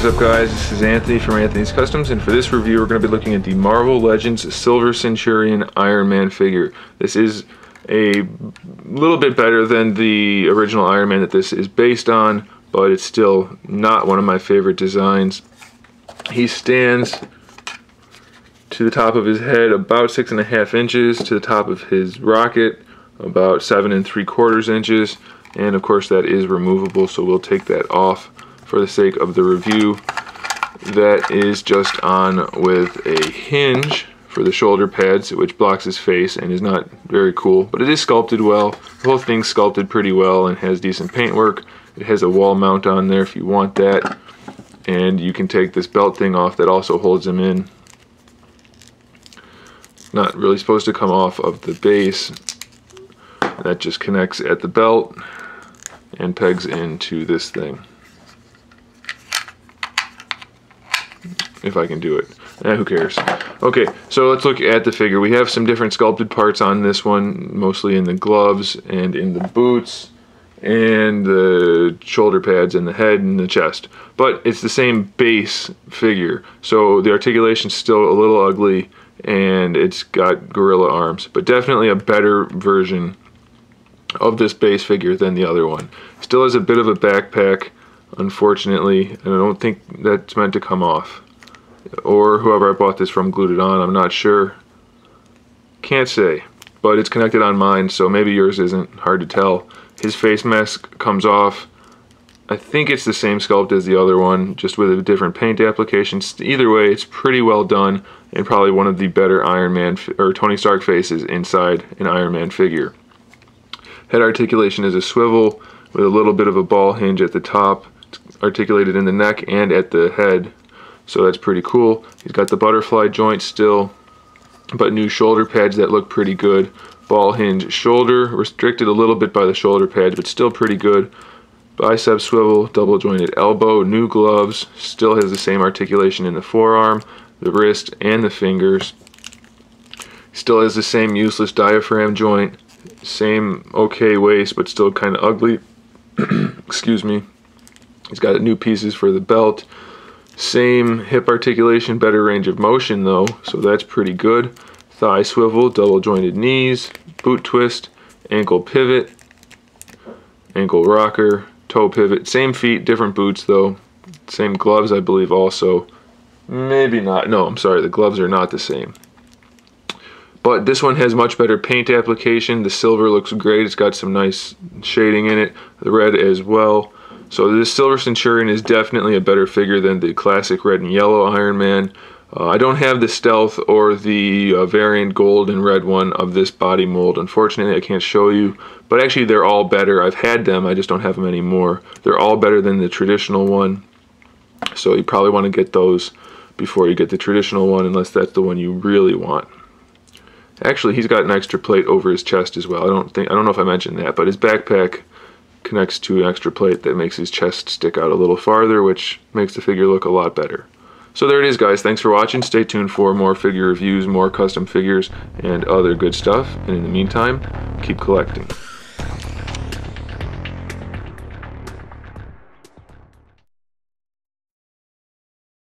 What is up, guys? This is Anthony from Anthony's Customs, and for this review we're going to be looking at the Marvel Legends Silver Centurion Iron Man figure. This is a little bit better than the original Iron Man that this is based on, but it's still not one of my favorite designs. He stands to the top of his head about 6.5 inches, to the top of his rocket about 7 3/4 inches, and of course that is removable, so we'll take that off for the sake of the review. That is just on with a hinge for the shoulder pads, which blocks his face and is not very cool, but it is sculpted well. The whole thing's sculpted pretty well and has decent paintwork. It has a wall mount on there if you want that, and you can take this belt thing off that also holds him in. Not really supposed to come off of the base. That just connects at the belt and pegs into this thing. If I can do it. Who cares? Okay, so let's look at the figure. We have some different sculpted parts on this one, mostly in the gloves and in the boots and the shoulder pads and the head and the chest. But it's the same base figure, so the articulation's still a little ugly and it's got gorilla arms, but definitely a better version of this base figure than the other one. Still has a bit of a backpack, unfortunately, and I don't think that's meant to come off. Or whoever I bought this from glued it on, I'm not sure. Can't say, but it's connected on mine, so maybe yours isn't. Hard to tell. His face mask comes off. I think it's the same sculpt as the other one, just with a different paint application. Either way, it's pretty well done, and probably one of the better Iron Man or Tony Stark faces inside an Iron Man figure. Head articulation is a swivel with a little bit of a ball hinge at the top. It's articulated in the neck and at the head, so that's pretty cool. He's got the butterfly joint still, but new shoulder pads that look pretty good. Ball hinge shoulder, restricted a little bit by the shoulder pads, but still pretty good. Bicep swivel, double jointed elbow, new gloves, still has the same articulation in the forearm, the wrist, and the fingers. Still has the same useless diaphragm joint, same okay waist, but still kind of ugly. Excuse me. He's got new pieces for the belt. Same hip articulation, better range of motion though, so that's pretty good. Thigh swivel, double jointed knees, boot twist, ankle pivot, ankle rocker, toe pivot. Same feet, different boots though. Same gloves, I believe also. Maybe not. No, I'm sorry, the gloves are not the same. But this one has much better paint application. The silver looks great. It's got some nice shading in it. The red as well. So this Silver Centurion is definitely a better figure than the classic red and yellow Iron Man. I don't have the stealth or the variant gold and red one of this body mold. Unfortunately, I can't show you. But actually, they're all better. I've had them. I just don't have them anymore. They're all better than the traditional one. So you probably want to get those before you get the traditional one, unless that's the one you really want. Actually, he's got an extra plate over his chest as well. I don't know if I mentioned that, but his backpack connects to an extra plate that makes his chest stick out a little farther, which makes the figure look a lot better. So there it is, guys. Thanks for watching. Stay tuned for more figure reviews, more custom figures, and other good stuff. And in the meantime, keep collecting.